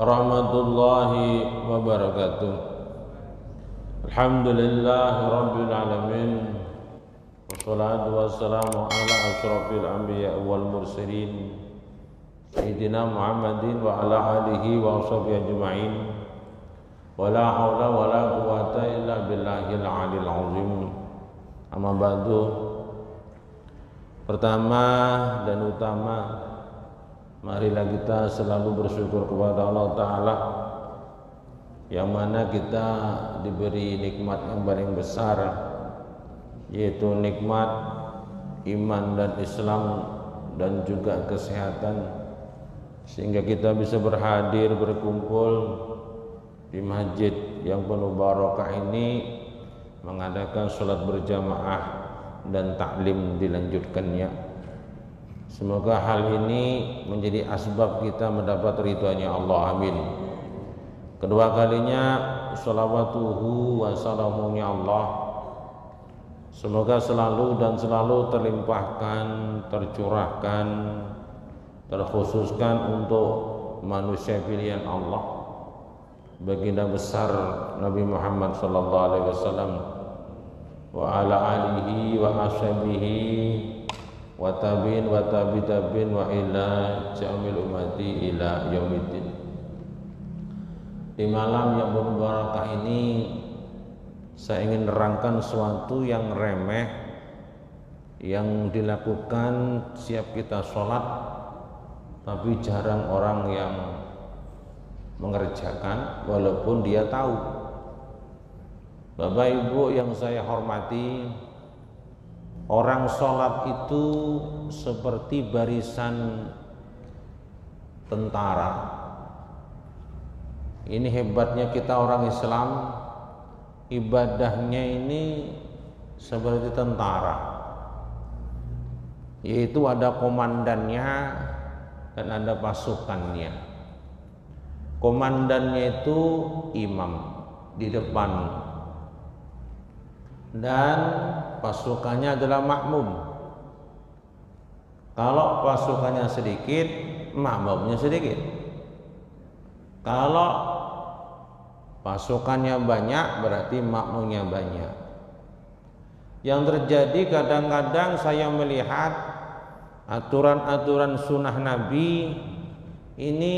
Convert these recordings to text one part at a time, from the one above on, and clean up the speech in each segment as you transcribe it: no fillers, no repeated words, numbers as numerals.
Rahmatullahi wabarakatuh. Alhamdulillah rabbil alamin. Wassalatu wassalamu ala asyrafil anbiya wal mursalin Sayyidina Muhammadin wa ala alihi wa sahbihi ajma'in. Wa la hawla wa la quwata illa billahil aliyil azim. Amma ba'du. Pertama dan utama, marilah kita selalu bersyukur kepada Allah Ta'ala, yang mana kita diberi nikmat yang paling besar, yaitu nikmat iman dan Islam dan juga kesehatan, sehingga kita bisa berkumpul di masjid yang penuh barokah ini, mengadakan sholat berjamaah dan taklim dilanjutkannya. Semoga hal ini menjadi asbab kita mendapat ridhonya Allah, amin. Kedua kalinya sholawatuhu wa salamunya Allah, semoga selalu dan selalu terlimpahkan, tercurahkan, terkhususkan untuk manusia pilihan Allah, baginda besar Nabi Muhammad sallallahu alaihi wasallam, wa ala alihi wa ashabihi wa tabi'in wa tabi'in wa ila jamil umati ila yaumiddin. Di malam yang berbarakah ini, saya ingin nerangkan sesuatu yang remeh yang dilakukan siap kita sholat, tapi jarang orang yang mengerjakan walaupun dia tahu. Bapak Ibu yang saya hormati, orang sholat itu seperti barisan tentara. Ini hebatnya kita orang Islam, ibadahnya ini seperti tentara, yaitu ada komandannya dan ada pasukannya. Komandannya itu imam di depan, dan pasukannya adalah makmum. Kalau pasukannya sedikit, makmumnya sedikit. Kalau pasukannya banyak, berarti makmumnya banyak. Yang terjadi kadang-kadang saya melihat aturan-aturan sunnah Nabi ini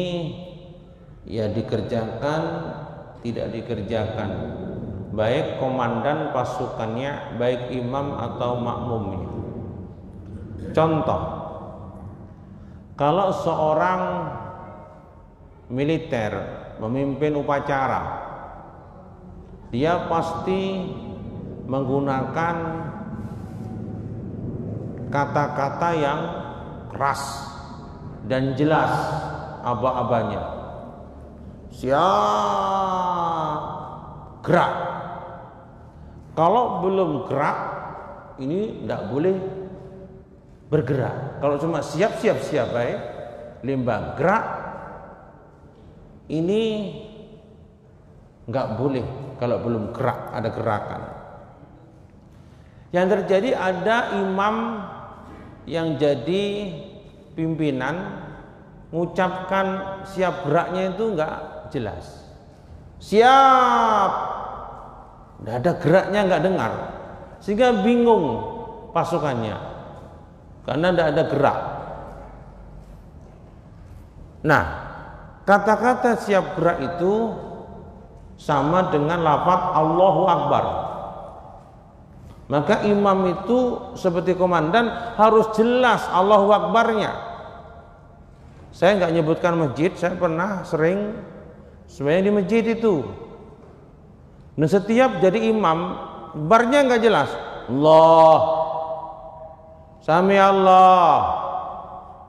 ya dikerjakan, tidak dikerjakan, baik komandan pasukannya, baik imam atau makmumnya. Contoh, kalau seorang militer memimpin upacara, dia pasti menggunakan kata-kata yang keras dan jelas, aba-abanya. Siap, gerak. Kalau belum gerak, ini tidak boleh bergerak. Kalau cuma siap, baik, limbang gerak, ini nggak boleh. Kalau belum gerak, ada gerakan. Yang terjadi ada imam yang jadi pimpinan, mengucapkan siap geraknya itu nggak jelas. Siap, nggak ada geraknya, nggak dengar, sehingga bingung pasukannya karena nggak ada gerak. Nah, kata-kata siap gerak itu sama dengan lafaz Allahu Akbar. Maka imam itu seperti komandan harus jelas Allahu Akbarnya. Saya nggak nyebutkan masjid, saya pernah sering sebenarnya di masjid itu. Nah, setiap jadi imam, barnya nggak jelas. Allah, Sami Allah,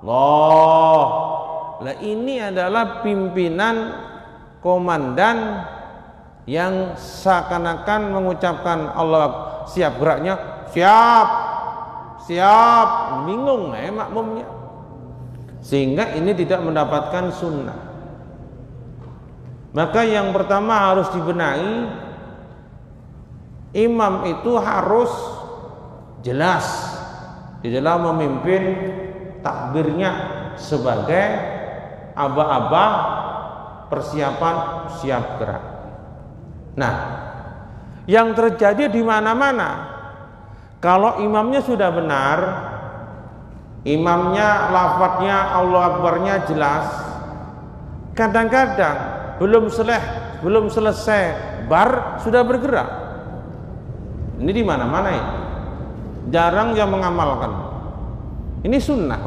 Allah. Nah, ini adalah pimpinan komandan yang seakan-akan mengucapkan Allah, siap geraknya, siap, bingung makmumnya, sehingga ini tidak mendapatkan sunnah. Maka yang pertama harus dibenahi, imam itu harus jelas di dalam memimpin takbirnya sebagai aba-aba persiapan, siap gerak. Nah, yang terjadi di mana-mana, kalau imamnya sudah benar, imamnya lafadznya Allah Akbarnya jelas, kadang-kadang belum selesai bar sudah bergerak. Ini di mana-mana ya. Jarang yang mengamalkan. Ini sunnah.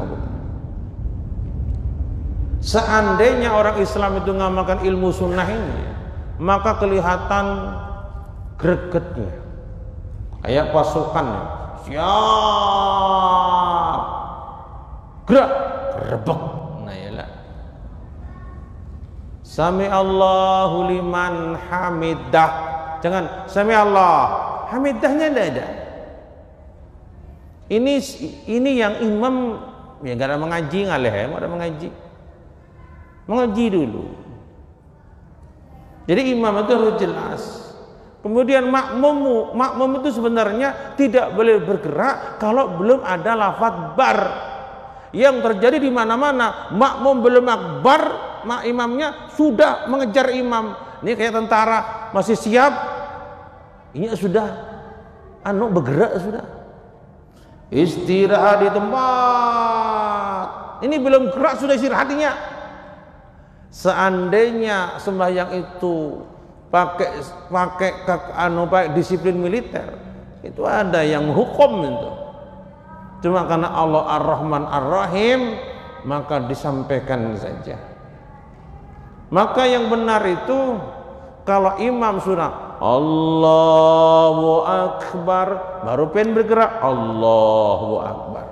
Seandainya orang Islam itu mengamalkan ilmu sunnah ini, maka kelihatan gregetnya, kayak pasukannya, siap, gerak, gerebek. Nah yalah, Sami Allahu liman hamidah. Jangan Sami Allah, hamidahnya tidak ada. Ini yang imam ya gak ada mengaji ngaleh ya, ada mengaji dulu. Jadi imam itu harus jelas. Kemudian makmum itu sebenarnya tidak boleh bergerak kalau belum ada lafadz bar. Yang terjadi di mana-mana, makmum belum akbar, imamnya sudah mengejar imam. Ini kayak tentara masih siap, ini sudah bergerak sudah. Istirahat di tempat. Ini belum gerak sudah istirahatnya. Seandainya sembahyang itu pakai disiplin militer, itu ada yang hukum itu. Cuma karena Allah Ar-Rahman Ar-Rahim, maka disampaikan saja. Maka yang benar itu kalau imam sudah Allahu Akbar, baru pengen bergerak Allahu Akbar,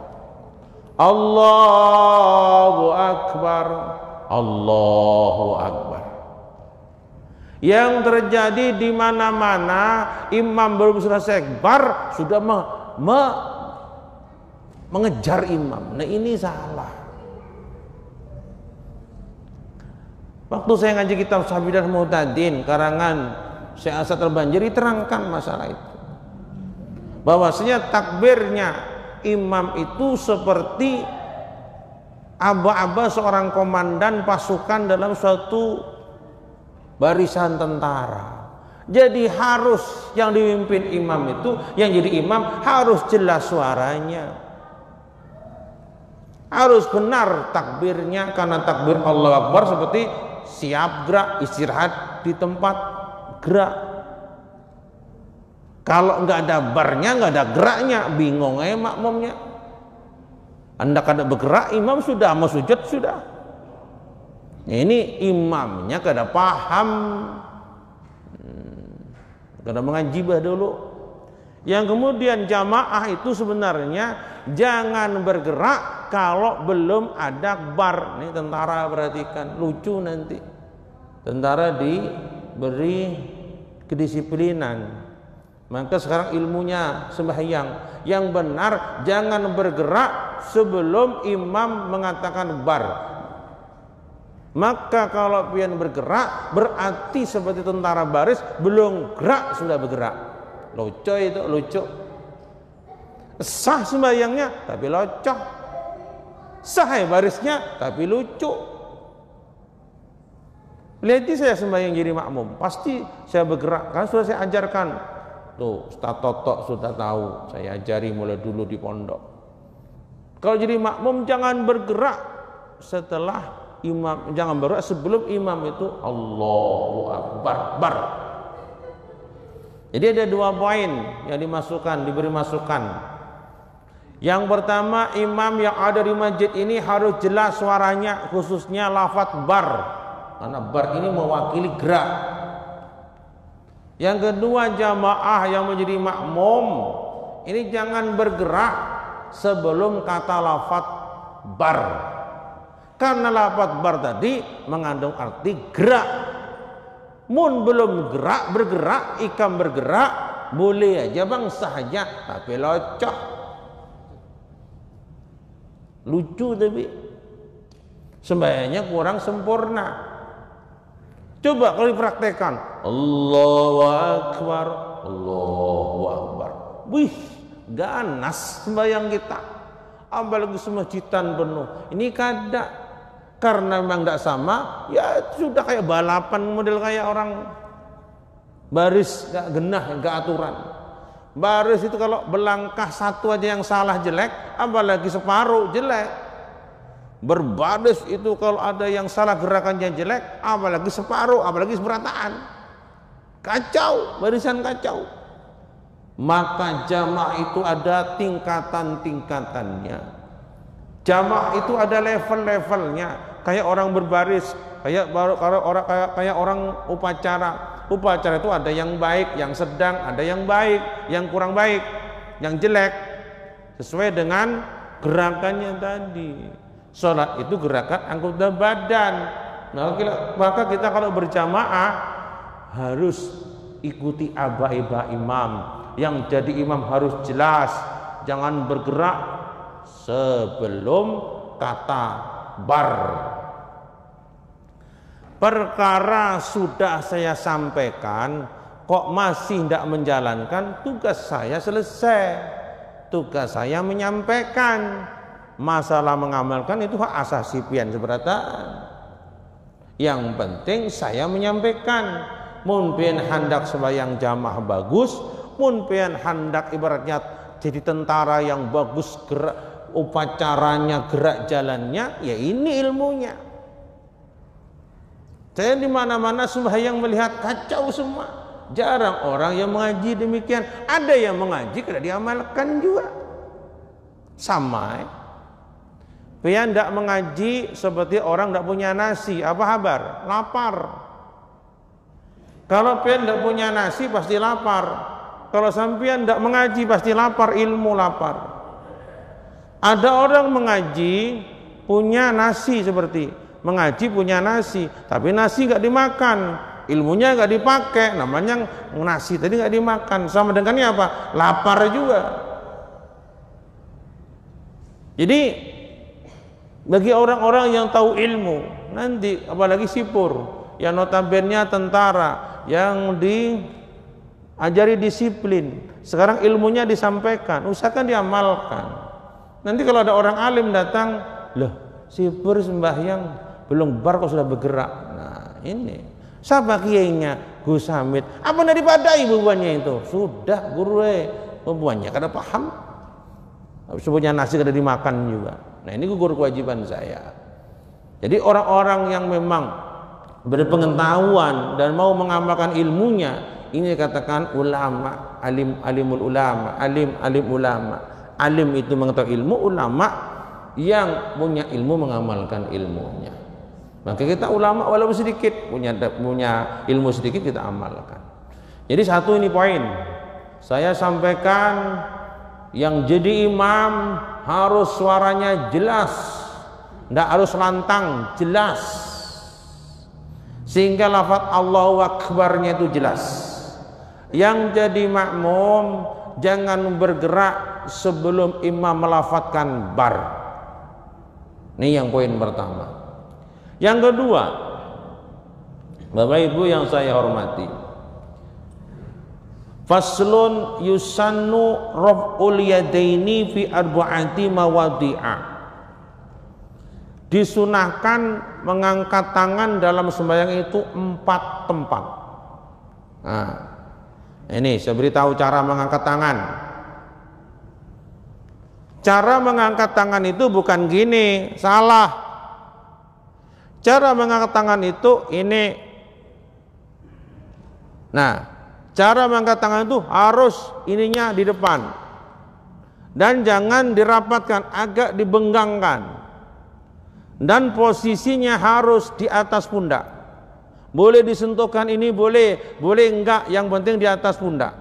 Allahu Akbar, Allahu Akbar. Yang terjadi di mana-mana, imam belum selesai bar sudah mengejar imam. Nah ini salah. Waktu saya ngaji kitab Sabidan Muhtadin karangan Syekh Asad Al-Banjari, terangkan masalah itu, bahwasanya takbirnya imam itu seperti aba-aba seorang komandan pasukan dalam suatu barisan tentara. Jadi harus yang dipimpin imam itu, yang jadi imam harus jelas suaranya, harus benar takbirnya, karena takbir Allah Akbar seperti siap gerak, istirahat di tempat gerak. Kalau nggak ada barnya, nggak ada geraknya, bingung aja makmumnya. Anda kada bergerak, imam sudah mau sujud sudah. Ini imamnya kada paham, kada mengaji dulu. Yang kemudian jamaah itu sebenarnya jangan bergerak kalau belum ada bar. Ini tentara, perhatikan, lucu nanti. Tentara diberi kedisiplinan. Maka sekarang ilmunya sembahyang yang benar, jangan bergerak sebelum imam mengatakan bar. Maka kalau pian bergerak berarti seperti tentara baris, belum gerak sudah bergerak. Lucu itu, lucu. Sah sembahyangnya tapi locok, sah barisnya tapi lucu. Lihat saya sembahyang jadi makmum, pasti saya bergerak, kan sudah saya ajarkan. Tuh, Ustaz Toto sudah tahu, saya ajari mulai dulu di pondok. Kalau jadi makmum jangan bergerak setelah imam, jangan bergerak sebelum imam itu Allahu Akbar, bar. Jadi ada dua poin yang dimasukkan, diberi masukan. Yang pertama, imam yang ada di masjid ini harus jelas suaranya, khususnya lafadz bar, karena bar ini mewakili gerak. Yang kedua, jamaah yang menjadi makmum ini jangan bergerak sebelum kata lafadz bar, karena lafadz bar tadi mengandung arti gerak. Mun belum gerak, bergerak, ikam bergerak, boleh aja bang, sahaja, tapi locok, lucu, tapi sembahyangnya kurang sempurna. Coba kalau dipraktekan Allahu Akbar, Allahu Akbar, wih, ganas sembahyang kita. Apalagi semasjidan penuh. Ini kada Karena memang tidak sama, ya sudah kayak balapan model kayak orang baris gak genah, gak aturan. Baris itu kalau belangkah satu aja yang salah jelek, apalagi separuh jelek. Berbaris itu kalau ada yang salah gerakannya jelek, apalagi separuh, apalagi seberataan. Kacau, barisan kacau. Maka jamaah itu ada tingkatan-tingkatannya. Jamaah itu ada level-levelnya. Kayak orang berbaris, kayak orang upacara. Upacara itu ada yang baik, yang sedang, ada yang baik, yang kurang baik, yang jelek, sesuai dengan gerakannya tadi. Sholat itu gerakan anggota badan. Maka kita kalau berjamaah harus ikuti aba-iba imam. Yang jadi imam harus jelas, jangan bergerak sebelum kata bar. Perkara sudah saya sampaikan, kok masih tidak menjalankan, tugas saya selesai. Tugas saya menyampaikan. Masalah mengamalkan itu hak asasi pian seberataan. Yang penting saya menyampaikan. Mun pian hendak sembahyang jamaah bagus, mun pian hendak ibaratnya jadi tentara yang bagus, gerak upacaranya, gerak jalannya, ya ini ilmunya. Saya di mana-mana sembahyang melihat kacau semua. Jarang orang yang mengaji demikian. Ada yang mengaji tidak diamalkan juga. Sama. Pian tidak mengaji seperti orang tidak punya nasi. Apa kabar? Lapar. Kalau pian tidak punya nasi pasti lapar. Kalau sampean tidak mengaji pasti lapar, ilmu lapar. Ada orang mengaji punya nasi seperti mengaji punya nasi, tapi nasi nggak dimakan, ilmunya nggak dipakai, namanya nasi tadi nggak dimakan. Sama dengannya apa? Lapar juga. Jadi bagi orang-orang yang tahu ilmu, nanti apalagi sipur, yang notabene tentara, yang diajari disiplin, sekarang ilmunya disampaikan, usahakan diamalkan. Nanti kalau ada orang alim datang, loh sipur sembahyang belum bar kok sudah bergerak. Nah ini siapa kiainya? Gus Hamid. Apa daripada bubuannya itu? Sudah guru bubuannya kada paham. Sebenarnya nasi kada dimakan juga. Nah ini gugur kewajiban saya. Jadi orang-orang yang memang berpengetahuan dan mau mengamalkan ilmunya, ini dikatakan ulama, alimul ulama, alim ulama. Alim itu mengetahui ilmu, ulama yang punya ilmu mengamalkan ilmunya. Maka kita ulama walaupun sedikit punya ilmu sedikit kita amalkan. Jadi satu ini poin saya sampaikan, yang jadi imam harus suaranya jelas, tidak harus lantang, jelas, sehingga lafaz Allahu Akbarnya itu jelas. Yang jadi makmum jangan bergerak sebelum imam melafadzkan bar. Ini yang poin pertama. Yang kedua, Bapak Ibu yang saya hormati, faslun yusannu raf'ul yadaini fi arba'ati mawadhi'a. Disunahkan mengangkat tangan dalam sembahyang itu 4 tempat. Nah, ini saya beritahu cara mengangkat tangan. Cara mengangkat tangan itu bukan gini, salah. Cara mengangkat tangan itu ini. Nah, cara mengangkat tangan itu harus ininya di depan. Dan jangan dirapatkan, agak dibenggangkan. Dan posisinya harus di atas pundak. Boleh disentuhkan ini, boleh enggak, yang penting di atas pundak.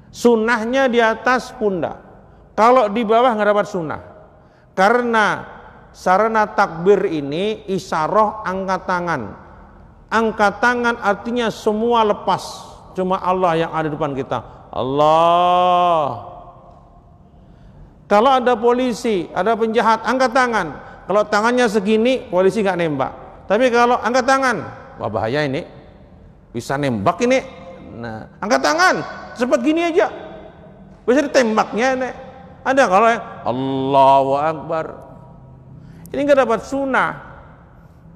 Sunnahnya di atas pundak. Kalau di bawah nggak dapat sunnah. Karena sarana takbir ini isyarah angkat tangan. Angkat tangan artinya semua lepas, cuma Allah yang ada di depan kita. Allah. Kalau ada polisi, ada penjahat, angkat tangan. Kalau tangannya segini, polisi nggak nembak. Tapi kalau angkat tangan, wah bahaya ini, bisa nembak ini. Nah, angkat tangan, cepat gini aja, bisa ditembaknya ini. Ada kalau Allahu Akbar. Ini nggak dapat sunnah.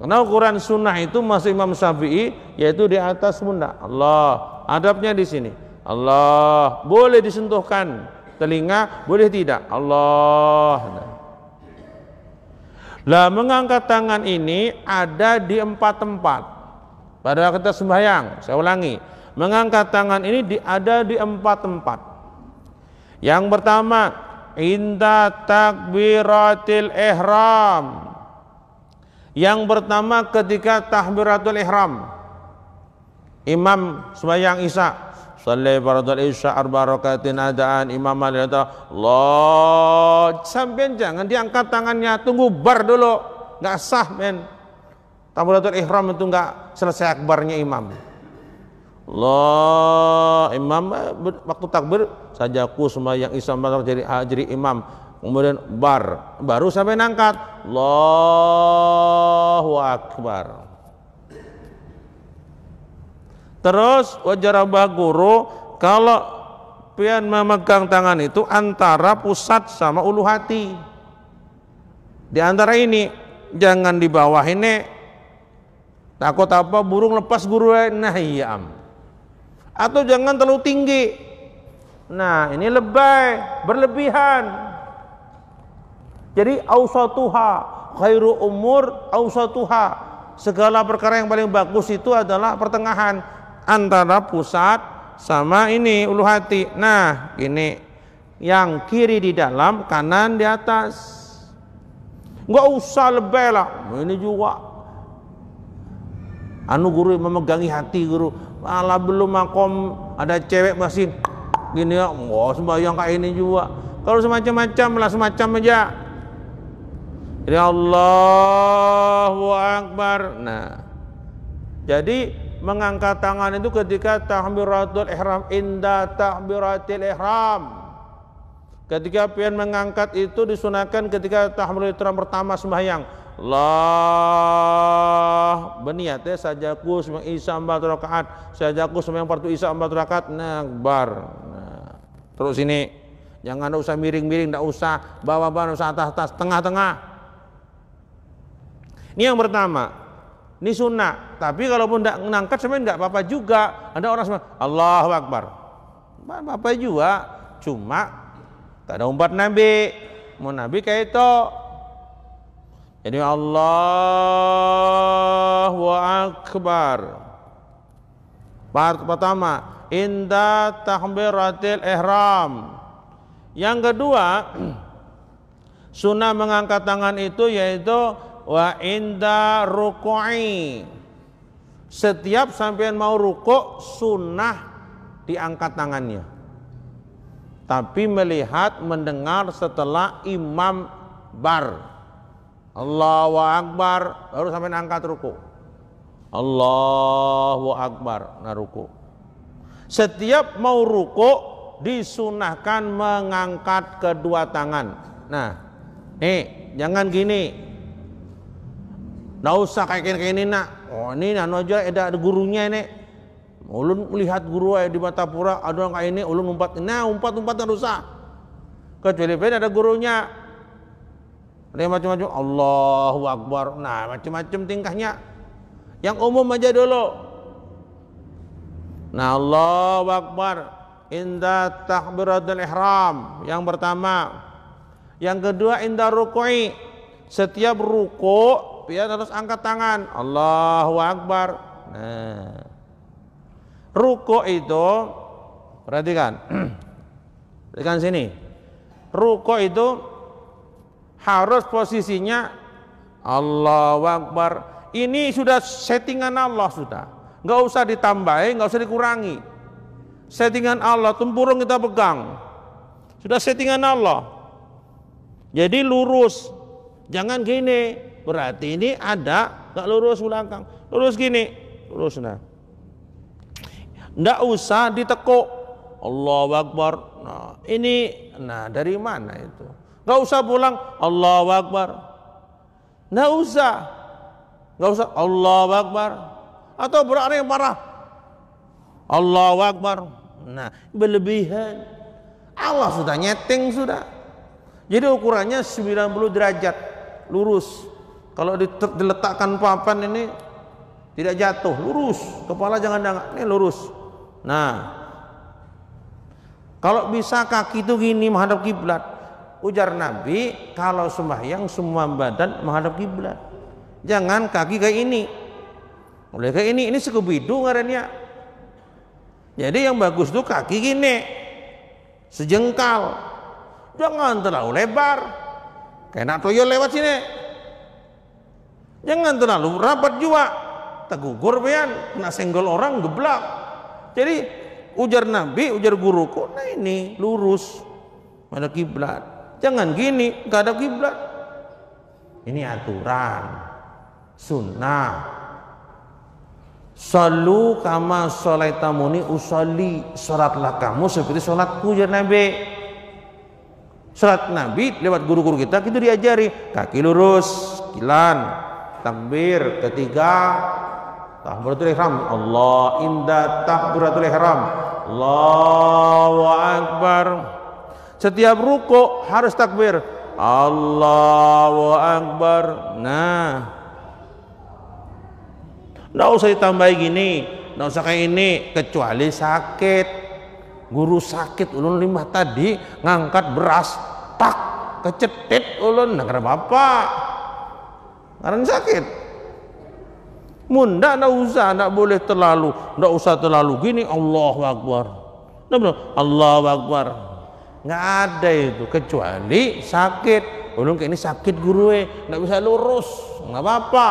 Karena ukuran sunnah itu masuk Imam Syafi'i yaitu di atas pundak. Allah, adabnya di sini. Allah, boleh disentuhkan telinga, boleh tidak. Allah. Lah mengangkat tangan ini ada di 4 tempat. Pada kita sembahyang, saya ulangi, mengangkat tangan ini ada di 4 tempat. Yang pertama, inda takbiratil ihram. Yang pertama ketika takbiratul ihram. Imam sembahyang Isya, shalli fardhu isya arba rakaatin adaan imam Allah. Sampean jangan diangkat tangannya, tunggu bar dulu. Enggak sah, men. Takbiratul ihram itu enggak selesai akbarnya imam. Allah, imam waktu takbir sajaku sembahyang Isya jadi imam. Kemudian baru sampai nangkat Allahu Akbar. Terus wajarabah guru kalau pian memegang tangan itu antara pusat sama ulu hati. Di antara ini jangan di bawah ini. Takut apa burung lepas guru, nah iya am. Atau jangan terlalu tinggi. Nah ini lebay, berlebihan. Jadi ausatuha khairu umur ausatuha, segala perkara yang paling bagus itu adalah pertengahan antara pusat sama ini ulu hati. Nah ini yang kiri di dalam, kanan di atas. Nggak usah lebay lah. Ini juga guru memegangi hati guru. Malah belum makom ada cewek masih gini ya, sembahyang kayak ini juga. Kalau semacam-macam lah, semacam aja. Jadi Allahu Akbar. Nah, jadi mengangkat tangan itu ketika takbiratul ihram, inda takbiratil ihram. Ketika pian mengangkat itu disunahkan ketika takbiratul ihram pertama sembahyang. Allah berniat ya, sajaku sembahyang Isya 4 rakaat, sajaku sembahyang fardu Isya 4 rakaat. Nah, akbar. Nah, terus ini jangan usah miring-miring, enggak usah bawah-bawah, usah atas-atas, tengah-tengah. Ini yang pertama, ini sunnah. Tapi kalaupun tidak mengangkat sebenarnya tidak apa-apa juga. Ada orang semua Allahu Akbar, apa-apa juga. Cuma tak ada umpat Nabi. Mau Nabi kayak itu. Jadi Allahu Akbar. Pertama, inda takbiratil ihram. Yang kedua, sunnah mengangkat tangan itu yaitu wa inda ruku'i. Setiap sampean mau rukuk sunnah diangkat tangannya, tapi melihat mendengar setelah imam bar Allahu Akbar baru sampean angkat rukuk. Allahu Akbar, nah rukuk. Setiap mau rukuk disunahkan mengangkat kedua tangan. Nah jangan gini. Nggak usah kayak ini nak. Oh ini anu aja ada gurunya ini. Ulun melihat guru di Matapura ada orang kayak ini, ulun umpat. Nah umpat nggak usah. Kecuali ada gurunya. Ada macam-macam Allahu Akbar. Nah macam-macam tingkahnya. Yang umum aja dulu. Nah Allahu Akbar inda takbiratul ihram yang pertama. Yang kedua inda ruku'i. Setiap ruku' dia harus angkat tangan Allahu Akbar. Nah, ruku itu perhatikan. Perhatikan sini. Ruku itu harus posisinya Allahu Akbar. Ini sudah settingan Allah sudah. Enggak usah ditambahin, enggak usah dikurangi. Settingan Allah, tempurung kita pegang. Sudah settingan Allah. Jadi lurus. Jangan gini. Berarti ini ada nggak lurus belakang, lurus gini, lurus. Nah, nggak usah ditekuk Allahu Akbar. Nah ini, nah dari mana itu? Nggak usah pulang Allahu Akbar, nggak usah Allahu Akbar. Atau berarti yang parah Allahu Akbar. Nah berlebihan. Allah sudah nyeting sudah. Jadi ukurannya 90 derajat lurus. Kalau diletakkan papan ini tidak jatuh, lurus, kepala jangan dangak, ini lurus. Nah, kalau bisa kaki itu gini menghadap kiblat. Ujar Nabi, kalau sembahyang semua badan menghadap kiblat. Jangan kaki kayak ini. Mulai kayak ini sekubidu ngarannya. Jadi yang bagus tuh kaki gini, sejengkal. Jangan terlalu lebar, kayak nak toyo lewat sini. Jangan terlalu rapat juga, tegugur pian, kena senggol orang geblak. Jadi ujar Nabi, ujar guruku, nah ini lurus pada kiblat. Jangan gini, gak ada kiblat. Ini aturan, sunnah. Salu kama sholaitamuni usolli, sholatlah kamu seperti sholatku, ujar Nabi. Sholat Nabi lewat guru-guru kita diajari kaki lurus, kilan, takbir ketiga, takbiratul ihram, Allah indah takbiratul ihram, Allahu akbar. Setiap ruku harus takbir, Allahu akbar. Nah, nggak usah ditambah gini, nggak usah kayak ini, kecuali sakit. Guru sakit ulun limbah tadi ngangkat beras, tak kecetit ulun, nah kenapa bapak? Karena sakit. Munda nggak boleh terlalu, nggak usah terlalu gini, Allahu akbar. Allahu akbar. Nggak ada itu kecuali sakit. Ulun kayak ini sakit guru, nggak bisa lurus, nggak apa-apa.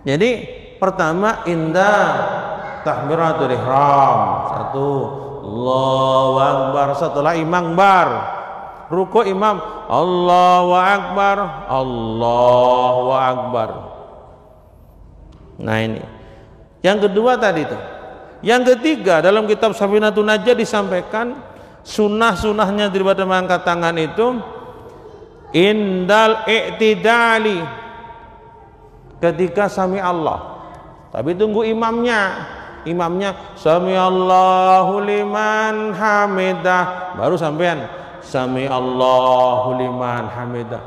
Jadi pertama indah takbiratul ihram, satu Allahu akbar, setelah imam bar ruku imam Allahu akbar, Allahu akbar. Nah ini yang kedua tadi itu. Yang ketiga dalam kitab Safinatun Najah disampaikan sunnah-sunnahnya daripada mengangkat tangan itu indal i'tidali, ketika sami Allah. Tapi tunggu imamnya sami Allahu liman hamidah, baru sampean sami Allahu liman hamidah.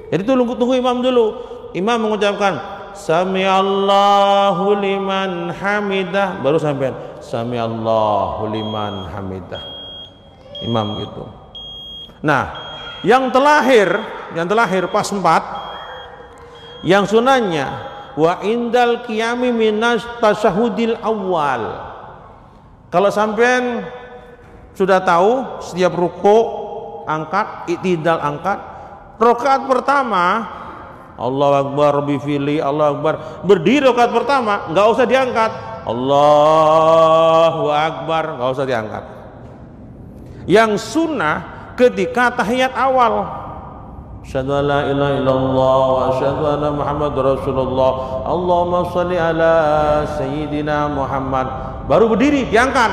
Jadi tunggu imam dulu. Imam mengucapkan sami Allahu liman hamidah, baru sampean sami Allahu liman hamidah. Imam gitu. Nah, yang terlahir pas 4, yang sunahnya wa indal qiyami minas tasyahudil awal. Kalau sampean sudah tahu setiap ruku angkat, i'tidal angkat, rakaat pertama Allahu akbar bifili, Allahu akbar, berdiri rakaat pertama nggak usah diangkat, Allahu akbar nggak usah diangkat. Yang sunnah ketika tahiyat awal, asyhadu an la ilaha illallah wa asyhadu anna Muhammadar Rasulullah, Allahumma shalli ala sayyidina Muhammad, baru berdiri diangkat,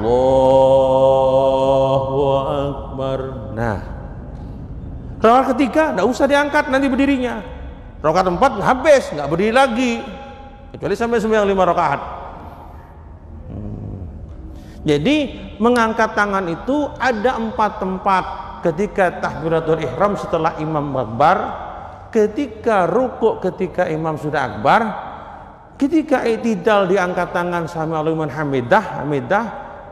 Allahu akbar. Nah, rakaat ketiga enggak usah diangkat nanti berdirinya. Rakaat 4 habis, enggak berdiri lagi kecuali sampai sembahyang 5 rakaat. Jadi mengangkat tangan itu ada 4 tempat. Ketika takbiratul ihram setelah imam akbar, ketika rukuk ketika imam sudah akbar, ketika i'tidal diangkat tangan sami Allahu liman hamidah,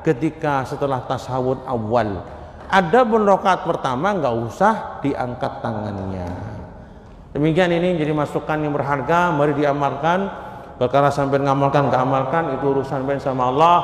ketika setelah tasawuf awal. Ada pun rakaat pertama nggak usah diangkat tangannya. Demikian ini jadi masukan yang berharga, mari diamalkan. Perkara sampai ngamalkan nggak amalkan itu urusan ben sama Allah.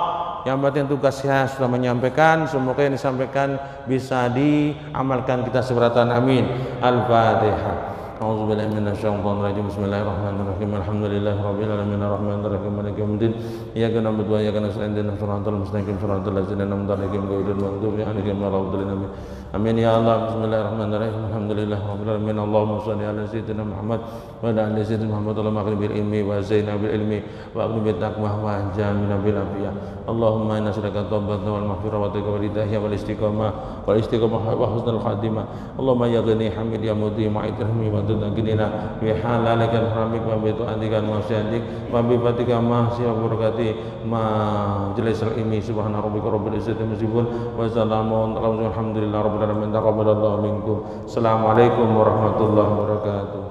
Yang penting tugas saya sudah menyampaikan, semoga yang disampaikan bisa diamalkan kita seberatan, amin. Al-Fatihah. A'udzubillahi minasyaitonir rajim. Bismillahirrahmanirrahim. Alhamdulillahirabbil alamin arrahmanir rahim maliki yaumiddin. Iyyaka na'budu wa iyyaka nasta'in ihdinas siratal mustaqim siratal ladzina an'amta 'alaihim ghairil maghdubi 'alaihim waladdallin. Amin ya Allah. Bismillahirrahmanirrahim. Alhamdulillahirabbil alamin. Allahumma shalli ala sayyidina Muhammad wa ala ali sayyidina Muhammad. Allahumma aghni bil ilmi wa zaina bil ilmi wa aghni bit taqwa wa jamina bil afiyah. Allahumma inna nas'aluka at-taubata wal maghfirah wa taqwa wal hidayah wal istiqamah wa husnul khatimah. Allahumma ya ghani hamid ya mudhi ma'idhmi wa tunagina bi halalika haramik wa bi tu'atika masyiatik wa bi fatika ma siya barakati ma jalisul ilmi subhana rabbika rabbil izzati yasifun wa salamun alhamdulillahi rabbil karaman taqabbalallahu minkum. Assalamualaikum warahmatullahi wabarakatuh.